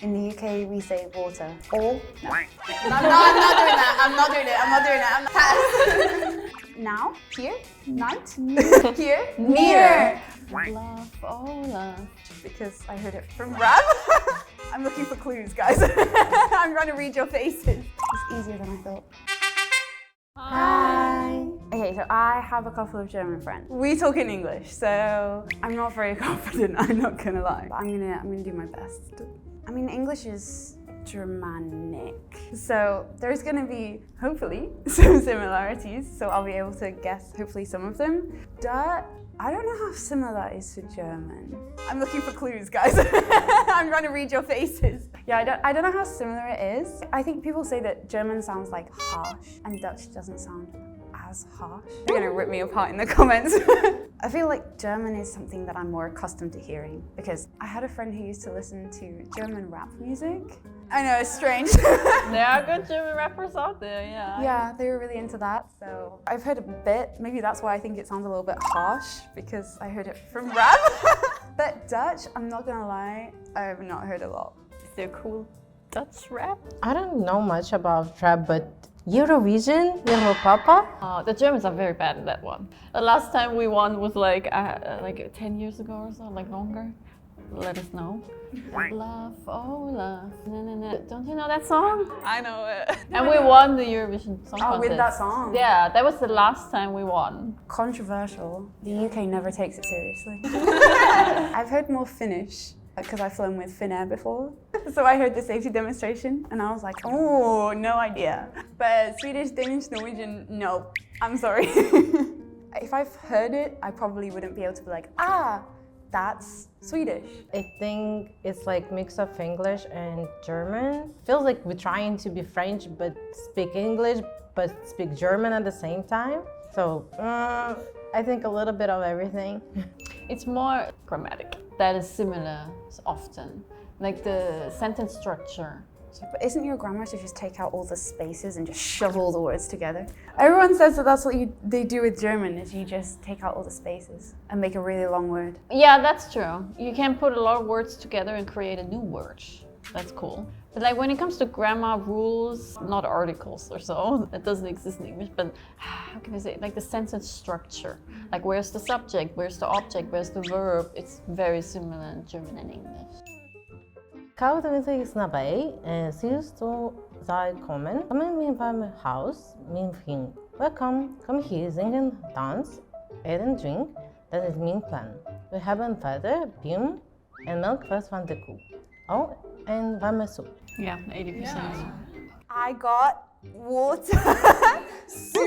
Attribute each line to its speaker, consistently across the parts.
Speaker 1: In the UK, we say water. Or? No.
Speaker 2: I'm not doing that. I'm not doing it. Pass.
Speaker 1: Now? Here? Night?
Speaker 2: Here?
Speaker 1: Near.
Speaker 3: Love, oh love.
Speaker 1: Because I heard it from
Speaker 2: Rap? I'm looking for clues, guys. I'm trying to read your faces.
Speaker 1: It's easier than I thought.
Speaker 3: Hi.
Speaker 1: Okay, so I have a couple of German friends.
Speaker 2: We talk in English, so
Speaker 1: I'm not very confident, I'm not gonna lie. But I'm gonna do my best. I mean, English is Germanic. So there's gonna be, hopefully, some similarities. So I'll be able to guess, hopefully, some of them. Dutch, I don't know how similar that is to German.
Speaker 2: I'm looking for clues, guys. I'm trying to read your faces.
Speaker 1: Yeah, I don't know how similar it is. I think people say that German sounds like harsh and Dutch doesn't sound as harsh.
Speaker 2: You're gonna rip me apart in the comments.
Speaker 1: I feel like German is something that I'm more accustomed to hearing because I had a friend who used to listen to German rap music.
Speaker 2: I know, it's strange.
Speaker 3: There are good German rappers out there, yeah.
Speaker 1: Yeah, they were really into that, so I've heard a bit. Maybe that's why I think it sounds a little bit harsh because I heard it from rap. But Dutch, I'm not gonna lie, I have not heard a lot.
Speaker 3: Is there cool Dutch rap?
Speaker 4: I don't know much about rap, but Eurovision, Little Papa.
Speaker 3: The Germans are very bad at that one. The last time we won was like 10 years ago or so, like longer. Let us know. Love, oh love, na, na, na. Don't you know that song?
Speaker 2: I know it.
Speaker 3: And we won the Eurovision Song Contest.
Speaker 1: Oh, with that song?
Speaker 3: Yeah, that was the last time we won.
Speaker 1: Controversial. The UK never takes it seriously. I've heard more Finnish because I've flown with Finnair before. So I heard the safety demonstration and I was like, oh, no idea. But Swedish, Danish, Norwegian, no, I'm sorry. If I've heard it, I probably wouldn't be able to be like, that's Swedish.
Speaker 4: I think it's like mix of English and German. Feels like we're trying to be French but speak English but speak German at the same time. So I think a little bit of everything.
Speaker 3: It's more grammatic. That is similar often. Like the sentence structure.
Speaker 1: But isn't your grammar to just take out all the spaces and just shove all the words together? Everyone says that that's what they do with German, is you just take out all the spaces and make a really long word.
Speaker 3: Yeah, that's true. You can put a lot of words together and create a new word. That's cool. But like when it comes to grammar rules, not articles or so, that doesn't exist in English, but how can I say it? Like the sentence structure. Like where's the subject, where's the object, where's the verb? It's very similar in German and English.
Speaker 4: Kau is dabei, siehst du, sei kommen. Komm in mein Haus, mein Freund. Welcome, komm hier singen, dance, eat drink. Das ist mein Plan. Wir haben Vater, Bier und Milch von der Kuh. Oh, and warme Soup.
Speaker 3: Yeah, 80%. Yeah.
Speaker 2: I got water, soup.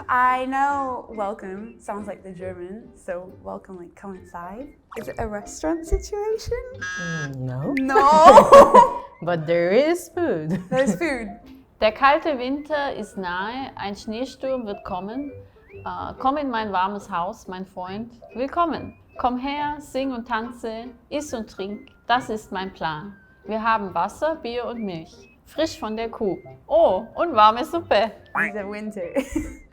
Speaker 1: I know welcome sounds like the German, so welcome like come inside. Is it a restaurant situation?
Speaker 4: No.
Speaker 2: No.
Speaker 4: But there is food.
Speaker 2: There's food.
Speaker 3: Der kalte Winter ist nahe, ein Schneesturm wird kommen. Komm in mein warmes Haus, mein Freund. Willkommen. Komm her, sing und tanze, iss und trink. Das ist mein Plan. Wir haben Wasser, Bier und Milch. Frisch von der Kuh. Oh, und warme Suppe.
Speaker 1: It's a winter.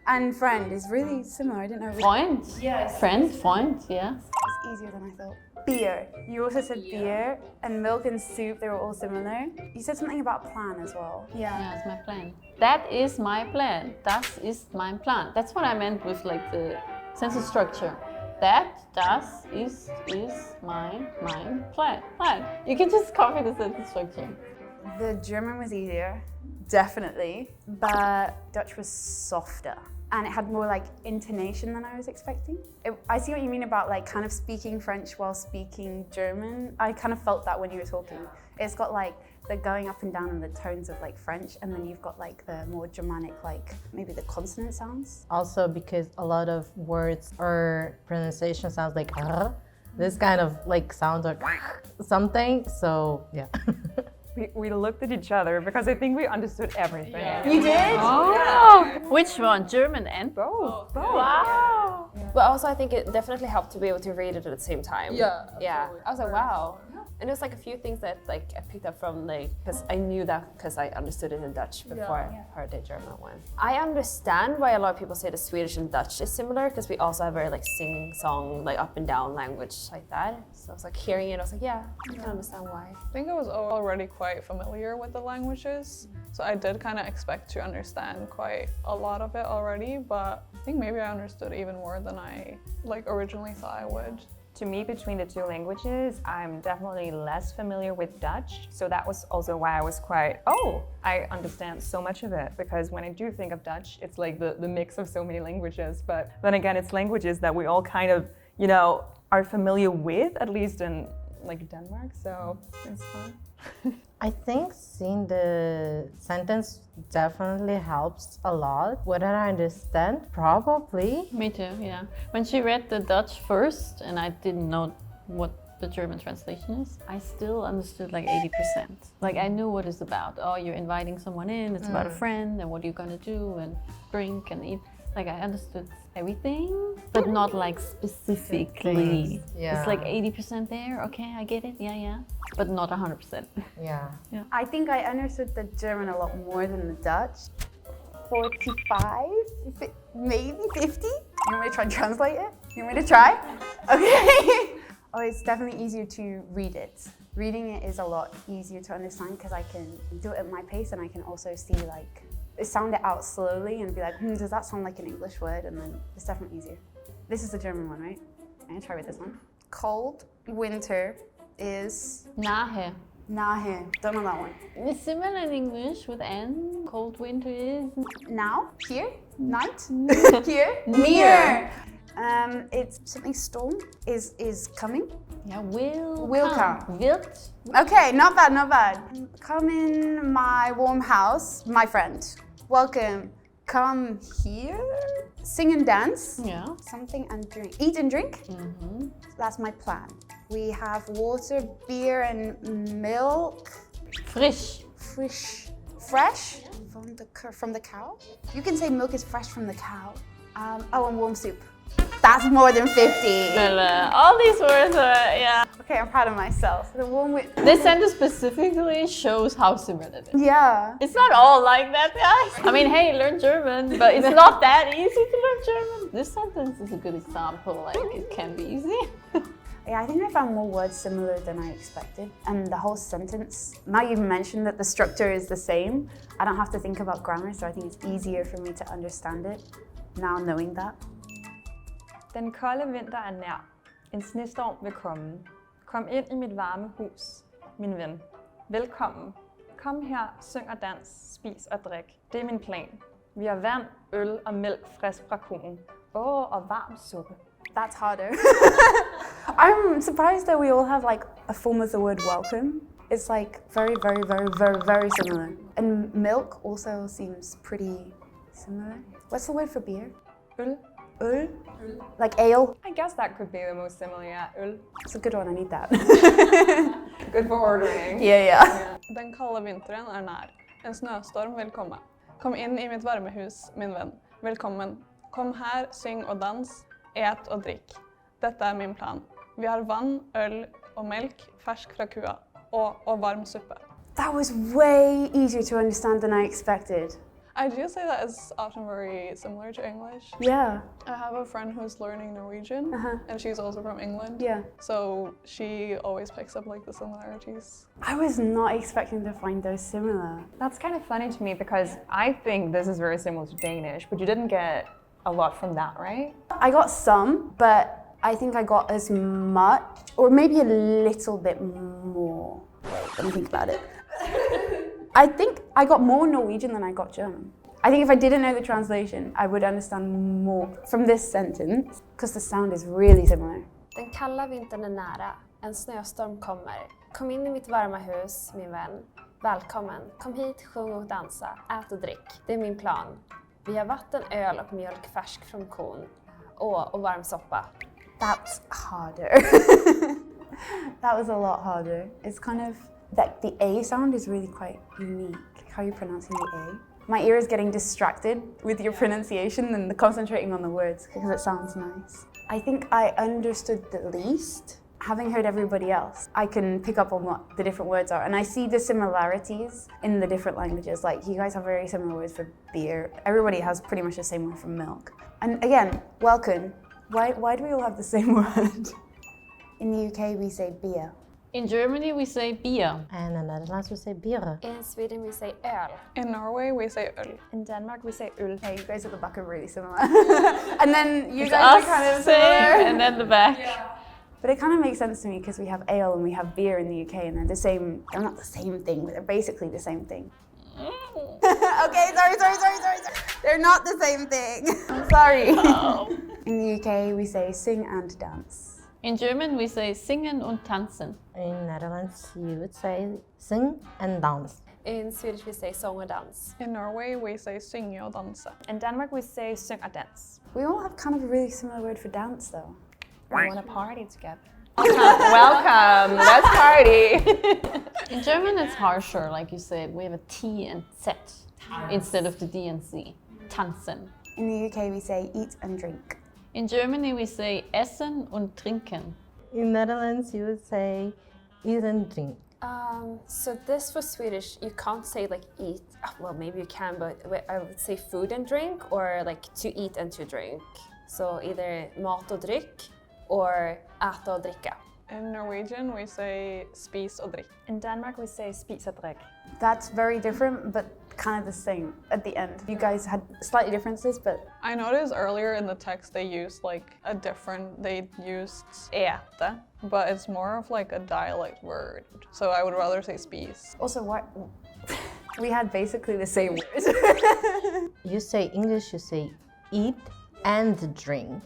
Speaker 1: And friend is really similar. I didn't know.
Speaker 3: Freund.
Speaker 1: Yes.
Speaker 3: Friend, Freund, yes.
Speaker 1: It's easier than I thought. Beer. You also said beer and milk and soup. They were all similar. You said something about plan as well.
Speaker 3: Yeah, it's my plan. That is my plan. Das ist mein Plan. That's what I meant with like the sentence structure. Das ist mein plan. You can just copy the sentence structure.
Speaker 1: The German was easier, definitely, but Dutch was softer. And it had more like intonation than I was expecting. I see what you mean about like kind of speaking French while speaking German. I kind of felt that when you were talking. It's got like the going up and down in the tones of like French, and then you've got like the more Germanic, like maybe the consonant sounds.
Speaker 4: Also because a lot of words or pronunciation sounds like this kind of like sounds like something, so yeah.
Speaker 5: We looked at each other because I think we understood everything.
Speaker 3: Yeah.
Speaker 2: You did?
Speaker 3: Oh, which one? German and
Speaker 5: Both.
Speaker 3: Wow.
Speaker 6: But also I think it definitely helped to be able to read it at the same time.
Speaker 2: Yeah.
Speaker 6: Yeah. I was like, wow.
Speaker 2: And it was like a few things that like I picked up from like, because I knew that because I understood it in Dutch before I heard the German one. I understand why a lot of people say the Swedish and Dutch is similar because we also have very like sing-song, like up and down language like that. So I was like hearing it, I was like, yeah, I can understand why.
Speaker 6: I think I was already quite familiar with the languages, so I did kind of expect to understand quite a lot of it already, but I think maybe I understood even more than I like originally thought I would.
Speaker 5: To me, between the two languages, I'm definitely less familiar with Dutch. So that was also why I was quite, I understand so much of it. Because when I do think of Dutch, it's like the mix of so many languages. But then again, it's languages that we all kind of, you know, are familiar with, at least in like Denmark. So it's fun.
Speaker 4: I think seeing the sentence definitely helps a lot. Whether I understand, probably.
Speaker 3: Me too, yeah. When she read the Dutch first and I didn't know what the German translation is, I still understood like 80%. Like I knew what it's about. Oh, you're inviting someone in, it's about a friend and what you're gonna do and drink and eat. Like I understood everything, but not like specifically.
Speaker 4: Yeah.
Speaker 3: It's like 80% there, okay, I get it, yeah. But not 100%.
Speaker 4: Yeah.
Speaker 1: I think I understood the German a lot more than the Dutch. 45, maybe 50? You want me to try and translate it? You want me to try? Okay. Oh, it's definitely easier to read it. Reading it is a lot easier to understand because I can do it at my pace and I can also see like, sound it out slowly and be like, does that sound like an English word? And then it's definitely easier. This is the German one, right? I'm gonna try with this one. Cold winter is
Speaker 3: Nahe.
Speaker 1: nahe. Don't know that one.
Speaker 3: It's similar in English with N. Cold winter is
Speaker 1: Now, here, night, here, near. It's something storm is coming.
Speaker 3: yeah, will
Speaker 1: come.
Speaker 3: Wilt.
Speaker 1: Okay, not bad, not bad. Come in my warm house, my friend. Welcome. Come here. Sing and dance.
Speaker 3: Yeah.
Speaker 1: Something and drink. Eat and drink. That's my plan. We have water, beer, and milk.
Speaker 3: Frisch.
Speaker 1: Fresh from the cow. You can say milk is fresh from the cow. And warm soup. That's more than 50.
Speaker 3: All these words are, yeah.
Speaker 1: Okay, I'm proud of myself. The one with
Speaker 3: This sentence specifically shows how similar it is.
Speaker 1: yeah.
Speaker 3: It's not all like that, guys. I mean, hey, learn German, but it's not that easy to learn German. This sentence is a good example, like it can be easy.
Speaker 1: Yeah, I think I found more words similar than I expected. And the whole sentence, now you've mentioned that the structure is the same, I don't have to think about grammar, so I think it's easier for me to understand it now knowing that.
Speaker 5: Den kolde vinter er nær. En snestorm vil komme. Kom ind i mit varme hus, min ven. Velkommen. Kom her, syng og dans, spis og drik. Det er min plan. Vi har vand, øl og mælk frisk fra koen. Og varm suppe.
Speaker 1: That's harder. I'm surprised that we all have like a form of the word welcome. It's like very similar. And milk also seems pretty similar. What's the word for beer?
Speaker 5: Øl.
Speaker 1: Øl? Like ale?
Speaker 5: I guess that could be the most similar, yeah. Øl.
Speaker 1: It's a good one, I need that.
Speaker 5: Good for ordering.
Speaker 1: Yeah.
Speaker 6: Den kalde vinteren er nær. En snøstorm vil komme. Kom inn i mitt varmehus, min venn. Velkommen. Kom her, syng og dans, et og drikk. Dette er min plan. Vi har vann, øl og melk, fersk fra kua, og varm suppe.
Speaker 1: That was way easier to understand than I expected.
Speaker 6: I do say that it's often very similar to English.
Speaker 1: Yeah.
Speaker 6: I have a friend who's learning Norwegian, and she's also from England.
Speaker 1: Yeah.
Speaker 6: So she always picks up like the similarities.
Speaker 1: I was not expecting to find those similar.
Speaker 5: That's kind of funny to me because I think this is very similar to Danish, but you didn't get a lot from that, right?
Speaker 1: I got some, but I think I got as much, or maybe a little bit more. Wait, let me think about it. I think I got more Norwegian than I got German. I think if I didn't know the translation, I would understand more from this sentence, because the sound is really similar.
Speaker 2: Den kalla vintern är nära. En snöstorm kommer. Kom in i mitt varma hus, min vän. Välkommen. Kom hit, sjung och dansa. Ät och drick. Det är min plan. Vi har vatten, öl och mjölk färsk från kon. Och varm soppa.
Speaker 1: That's harder. That was a lot harder. It's kind of, like the A sound is really quite unique, how you're pronouncing the A. My ear is getting distracted with your pronunciation and concentrating on the words because it sounds nice. I think I understood the least having heard everybody else, I can pick up on what the different words are. And I see the similarities in the different languages. Like, you guys have very similar words for beer. Everybody has pretty much the same word for milk. And again, welcome. Why do we all have the same word? In the UK, we say beer.
Speaker 3: In Germany, we say beer.
Speaker 4: And in the Netherlands, we say bier.
Speaker 2: In Sweden, we say öl.
Speaker 6: In Norway, we say öl.
Speaker 5: In Denmark, we say öl.
Speaker 1: Hey, you guys at the back are really similar. And then you guys are kind of similar.
Speaker 3: and then the back.
Speaker 1: But it kind of makes sense to me because we have ale and we have beer in the UK, and they're the same. They're not the same thing, but they're basically the same thing. Okay, sorry. They're not the same thing. I'm sorry.
Speaker 3: Oh.
Speaker 1: In the UK, we say sing and dance.
Speaker 3: In German, we say singen und tanzen.
Speaker 4: In Netherlands, you would say sing and dance.
Speaker 2: In Swedish, we say sång och dans.
Speaker 6: In Norway, we say synge og danse.
Speaker 5: In Denmark, we say syng og dans.
Speaker 1: We all have kind of a really similar word for dance, though.
Speaker 5: We want to party together.
Speaker 2: Welcome, let's party.
Speaker 3: In German, it's harsher, like you said. We have a T and Z instead of the D and C. Tanzen.
Speaker 1: In the UK, we say eat and drink.
Speaker 3: In Germany, we say essen und trinken.
Speaker 4: In Netherlands, you would say eat and drink.
Speaker 2: So this for Swedish, you can't say like eat. Well, maybe you can, but I would say food and drink, or like to eat and to drink. So either mat och dryck or äta och dricka.
Speaker 6: In Norwegian, we say spis og drikk.
Speaker 5: In Denmark, we say spis og drikk.
Speaker 1: That's very different, but kind of the same at the end. You guys had slightly differences, but
Speaker 6: I noticed earlier in the text they used they used äta, but it's more of like a dialect word. So I would rather say spis.
Speaker 1: also what we had basically the same words.
Speaker 4: You say English, you say eat and drink.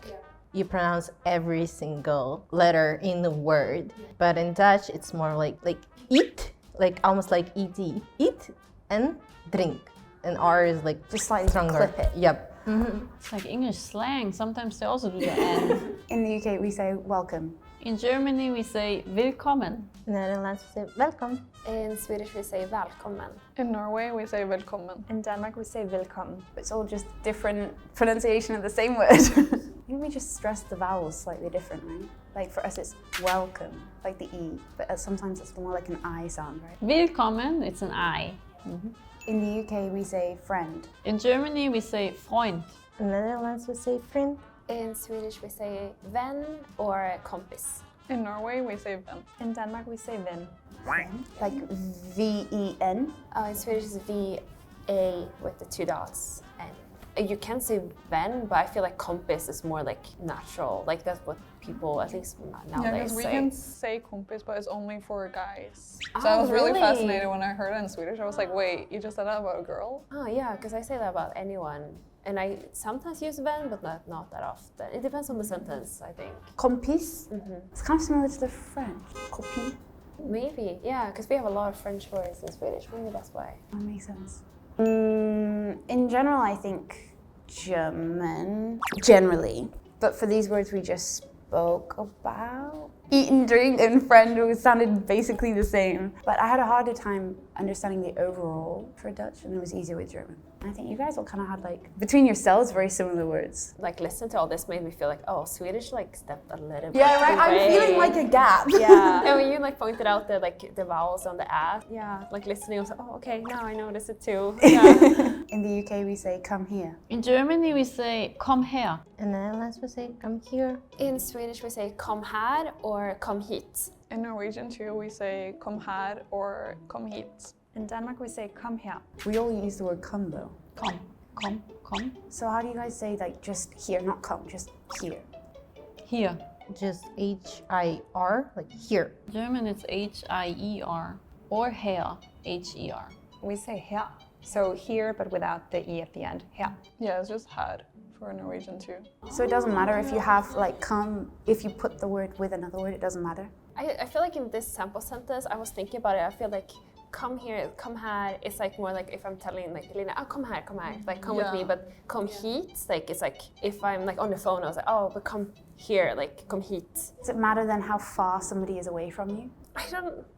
Speaker 4: You pronounce every single letter in the word. But in Dutch, it's more like eat, like almost like ET. Eat and drink. And R is like
Speaker 1: Just slightly
Speaker 4: stronger.
Speaker 1: clip it.
Speaker 4: Yep.
Speaker 3: It's like English slang. Sometimes they also do the N.
Speaker 1: In the UK, we say welcome.
Speaker 3: In Germany, we say willkommen.
Speaker 4: In the Netherlands, we say welcome.
Speaker 2: In Swedish, we say välkommen.
Speaker 6: In Norway, we say velkommen.
Speaker 5: In Denmark, we say velkommen.
Speaker 1: It's all just different pronunciation of the same word. I think we just stress the vowels slightly different, right? Like for us, it's welcome, like the E, but sometimes it's more like an I sound, right?
Speaker 3: Willkommen, it's an I.
Speaker 1: In the UK, we say friend.
Speaker 3: In Germany, we say Freund.
Speaker 4: In the Netherlands, we say friend.
Speaker 2: In Swedish, we say vän or kompis.
Speaker 6: In Norway, we say ven.
Speaker 5: In Denmark, we say ven.
Speaker 1: Like V-E-N.
Speaker 2: In Swedish, it's V-A with the two dots. And you can say vän, but I feel like kompis is more like natural. Like that's what people, at least
Speaker 6: Yeah,
Speaker 2: nowadays,
Speaker 6: because we
Speaker 2: say.
Speaker 6: can say kompis, but it's only for guys. So I was really fascinated when I heard it in Swedish. I was like, wait, you just said that about a girl?
Speaker 2: Oh yeah, because I say that about anyone. And I sometimes use vän, but not that often. It depends on the sentence, I think.
Speaker 1: Kompis. It's kind of similar to the French. Copie.
Speaker 2: Maybe, yeah, because we have a lot of French words in Swedish. Maybe that's why.
Speaker 1: That makes sense. In general, I think German, generally. But for these words we just spoke about, eat and drink and friend, it sounded basically the same. But I had a harder time understanding the overall for Dutch, and it was easier with German. I think you guys all kind of had like, between yourselves, very similar words.
Speaker 2: Like, listening to all this made me feel like, oh, Swedish like stepped a little bit
Speaker 1: Yeah, right.
Speaker 2: away.
Speaker 1: I'm feeling like a gap.
Speaker 2: Yeah, and when you like pointed out the vowels on the ass, yeah, like listening, I was like, oh, okay, now I notice it too. Yeah.
Speaker 1: In the UK, we say come here.
Speaker 3: In Germany, we say kom her.
Speaker 4: In the Netherlands, we say come here.
Speaker 2: In Swedish, we say kom här or kom hit.
Speaker 6: In Norwegian too, we say kom här or kom hit.
Speaker 5: In Denmark, we say kom her.
Speaker 1: We all use the word come though.
Speaker 3: Kom.
Speaker 1: So how do you guys say like just here, not come, just here?
Speaker 3: Here.
Speaker 4: Just H-I-R, like here.
Speaker 3: German, it's H-I-E-R. Or her, H-E-R.
Speaker 5: We say her. So here, but without the E at the end. Her.
Speaker 6: Yeah, it's just had for Norwegian too.
Speaker 1: So it doesn't matter if you have like come, if you put the word with another word, it doesn't matter?
Speaker 2: I feel like in this sample sentence, I was thinking about it, I feel like come here, come här, it's like more like if I'm telling like Linnea, oh come here, like come with me, but come hit, like it's like if I'm like on the phone, I was like, oh, but come here, like come hit.
Speaker 1: Does it matter then how far somebody is away from you?
Speaker 2: I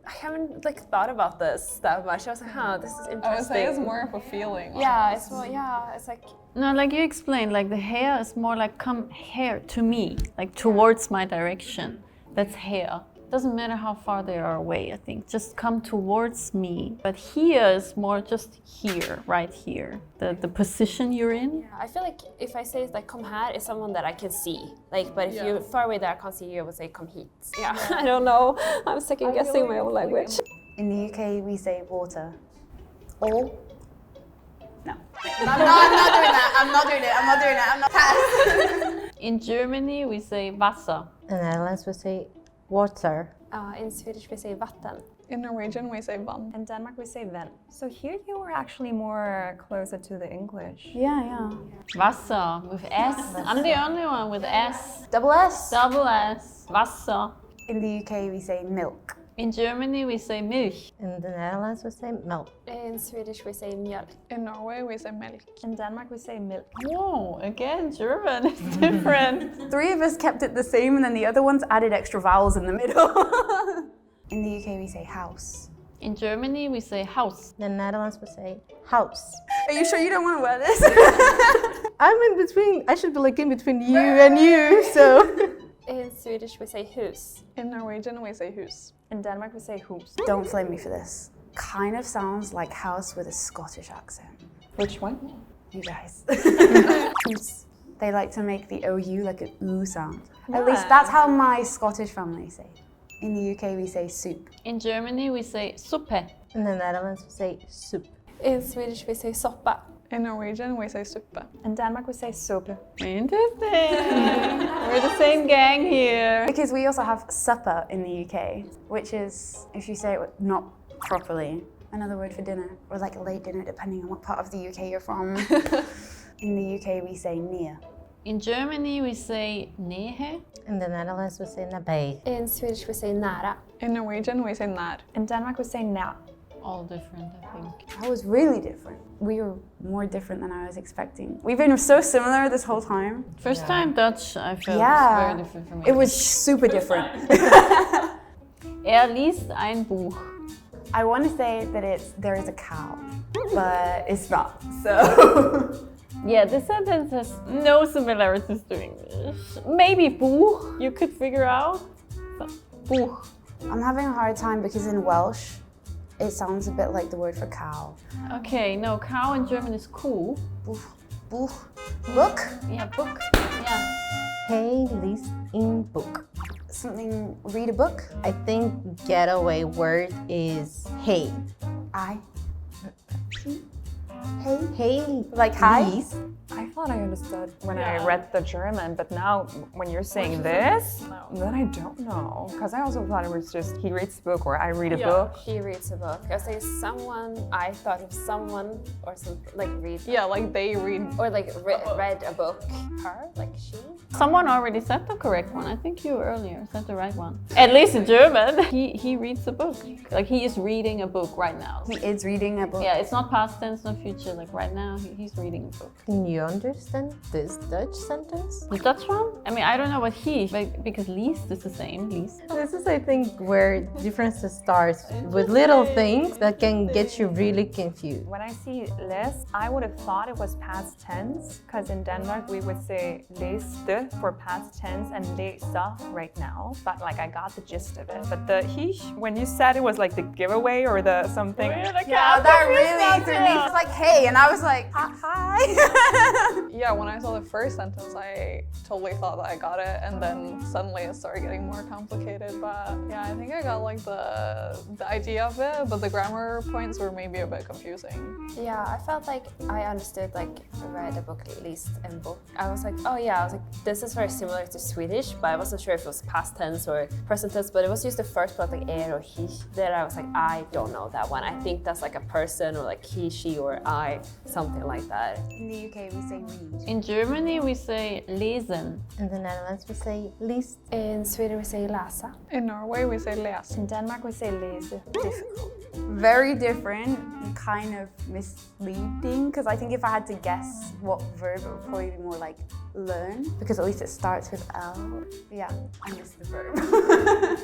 Speaker 2: haven't like thought about this that much. I was like, huh, this is interesting.
Speaker 6: I would say it's more of a feeling.
Speaker 2: Yeah, it's more, yeah, it's like.
Speaker 3: No, like you explained, like the hair is more like come here to me, like towards my direction. That's here. Doesn't matter how far they are away, I think. Just come towards me. But here is more just here, right here. The position you're in.
Speaker 2: I feel like if I say like come här, it's someone that I can see. Like, but if you're far away that I can't see you, I would say come hit. Yeah, I don't know. I'm second guessing my own language.
Speaker 1: In the UK, we say water. All? No. I'm not doing that. I'm not doing it. I'm not doing it. I'm not pass.
Speaker 3: In Germany, we say Wasser.
Speaker 4: In the Netherlands, we say water.
Speaker 2: In Swedish we say vatten.
Speaker 6: In Norwegian, we say vann.
Speaker 5: In Denmark, we say ven. So here you were actually more closer to the English.
Speaker 1: Yeah.
Speaker 3: Wasser with S. I'm the only one with S.
Speaker 1: Double S.
Speaker 3: Double S. Wasser.
Speaker 1: In the UK, we say milk.
Speaker 3: In Germany, we say Milch.
Speaker 4: In the Netherlands, we say milk.
Speaker 2: In Swedish we say mjölk.
Speaker 6: In Norway, we say melk.
Speaker 5: In Denmark, we say milk.
Speaker 3: Whoa, again, German is different.
Speaker 1: 3 of us kept it the same, and then the other ones added extra vowels in the middle. In the UK, we say house.
Speaker 3: In Germany, we say Haus.
Speaker 4: In the Netherlands, we say house.
Speaker 1: Are you sure you don't want to wear this?
Speaker 4: I'm in between. I should be like in between you and you, so.
Speaker 2: In Swedish we say hus.
Speaker 6: In Norwegian, we say hus.
Speaker 5: In Denmark, we say hus.
Speaker 1: Don't flame me for this. Kind of sounds like house with a Scottish accent.
Speaker 5: Which one?
Speaker 1: You guys. They like to make the OU like an oo sound. At least that's how my Scottish family say. In the UK, we say soup.
Speaker 3: In Germany, we say Suppe.
Speaker 4: In the Netherlands, we say soup.
Speaker 2: In Swedish we say soppa.
Speaker 6: In Norwegian, we say suppe.
Speaker 5: In Denmark, we say suppe.
Speaker 3: Interesting. We're the same gang here.
Speaker 1: Because we also have supper in the UK, which is, if you say it not properly, another word for dinner, or like a late dinner, depending on what part of the UK you're from. In the UK, we say near.
Speaker 3: In Germany, we say Nähe.
Speaker 4: In the Netherlands, we say nabij.
Speaker 2: In Swedish we say nära.
Speaker 6: In Norwegian, we say nær.
Speaker 5: In Denmark, we say nær.
Speaker 3: All different, I think.
Speaker 1: That was really different. We were more different than I was expecting. We've been so similar this whole time.
Speaker 3: First time Dutch, I felt very different from
Speaker 1: It was super different.
Speaker 3: liest ein Buch.
Speaker 1: I want to say that there is a cow, but it's not. So
Speaker 3: Yeah, this sentence has no similarities to English. Maybe Buch, you could figure out. But Buch.
Speaker 1: I'm having a hard time because in Welsh, it sounds a bit like the word for cow.
Speaker 3: Okay, no, cow in German is Kuh.
Speaker 1: Buch. Book?
Speaker 3: Yeah, book. Yeah.
Speaker 4: Hey, liest in book.
Speaker 1: Something, read a book?
Speaker 4: I think getaway word is hey. Hey,
Speaker 1: Like hi?
Speaker 4: liest.
Speaker 5: I thought I understood when I read the German, but now when you're saying this, then I don't know. Because I also thought it was just he reads a book or I read a book.
Speaker 2: He reads a book. I say someone, I thought of someone or something like read.
Speaker 6: Yeah, like they read.
Speaker 2: Or like read a book. Her, like she.
Speaker 3: Someone already said the correct one. I think you earlier said the right one. At least in German. He reads a book. Like he is reading a book right now.
Speaker 1: He is reading a book.
Speaker 3: Yeah, it's not past tense, not future. Like right now, he's reading a book.
Speaker 4: Can you understand this Dutch sentence?
Speaker 3: The Dutch one? I mean, I don't know what because liest is the same. Liest.
Speaker 4: This is, I think, where differences starts with little things that can get you really confused.
Speaker 5: When I see les, I would have thought it was past tense, because in Denmark we would say læste for past tense and læser right now. But like I got the gist of it. But the he, when you said it was like the giveaway or the something.
Speaker 1: Yeah, that really threw me. It's like, hey, and I was like, hi.
Speaker 6: Yeah, when I saw the first sentence, I totally thought that I got it, and then suddenly it started getting more complicated. But yeah, I think I got like the idea of it, but the grammar points were maybe a bit confusing.
Speaker 2: Yeah, I felt like I understood like read a book at least and book. I was like, oh yeah, I was like, this is very similar to Swedish, but I wasn't sure if it was past tense or present tense, but it was just the first part like er or he. Then I was like, I don't know that one. I think that's like a person or like he, she, or I, something like that.
Speaker 1: In the UK, we say read.
Speaker 3: In Germany, we say lesen.
Speaker 4: In the Netherlands, we say liest.
Speaker 2: In Sweden we say läsa.
Speaker 6: In Norway, we say läs.
Speaker 5: In Denmark we say læse.
Speaker 1: Difficult. Very different, kind of misleading, because I think if I had to guess what verb, it would probably be more like learn because at least it starts with Elle. Yeah, I missed the verb.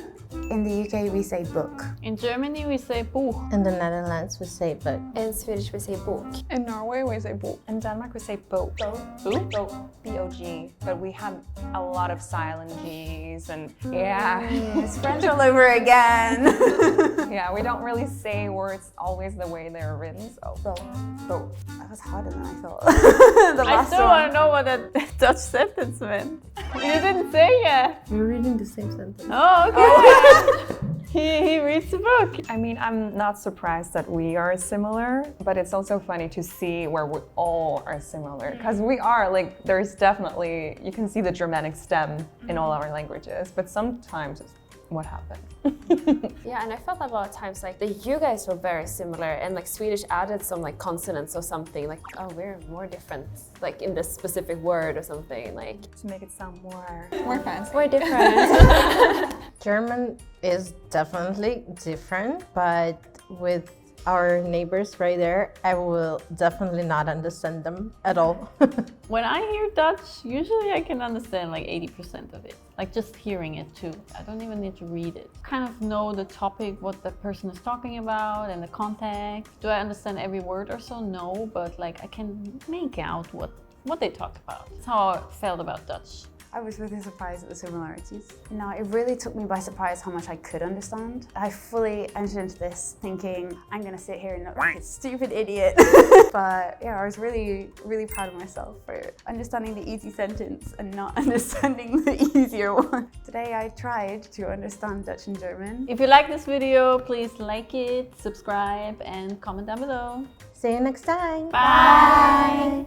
Speaker 1: In the UK, we say book.
Speaker 3: In Germany, we say Buch.
Speaker 4: In the Netherlands, we say book.
Speaker 2: In Swedish, we say bok.
Speaker 6: In Norway, we say bok.
Speaker 5: In Denmark, we say boat.
Speaker 3: Boat?
Speaker 5: Boat. B-O-G. But we have a lot of silent G's and yeah.
Speaker 1: It's French all over again.
Speaker 5: Yeah, we don't really say words always the way they're written, so
Speaker 1: Boat.
Speaker 5: boat.
Speaker 1: That was harder than I thought. The
Speaker 3: I
Speaker 1: last
Speaker 3: still
Speaker 1: one.
Speaker 3: want to know what that Dutch sentence meant. You didn't say yet.
Speaker 4: We're reading the same sentence.
Speaker 3: Oh, okay. He reads the book.
Speaker 5: I mean, I'm not surprised that we are similar, but it's also funny to see where we all are similar. Because we are, like, there's definitely, you can see the Germanic stem in all our languages, but sometimes it's what happened.
Speaker 2: Yeah, and I felt a lot of times like that you guys were very similar, and like Swedish added some like consonants or something, like, oh, we're more different, like in this specific word or something, like
Speaker 5: To make it sound more
Speaker 6: fancy.
Speaker 2: we're different.
Speaker 4: German is definitely different, but with our neighbors right there, I will definitely not understand them at all.
Speaker 3: When I hear Dutch, usually I can understand like 80% of it. Like just hearing it too. I don't even need to read it. Kind of know the topic, what the person is talking about and the context. Do I understand every word or so? No, but like I can make out what they talk about. That's how I felt about Dutch.
Speaker 1: I was really surprised at the similarities. No, it really took me by surprise how much I could understand. I fully entered into this thinking, I'm gonna sit here and look like a stupid idiot. But yeah, I was really, really proud of myself for understanding the easy sentence and not understanding the easier one. Today I tried to understand Dutch and German.
Speaker 3: If you like this video, please like it, subscribe, and comment down below.
Speaker 4: See you next time.
Speaker 3: Bye.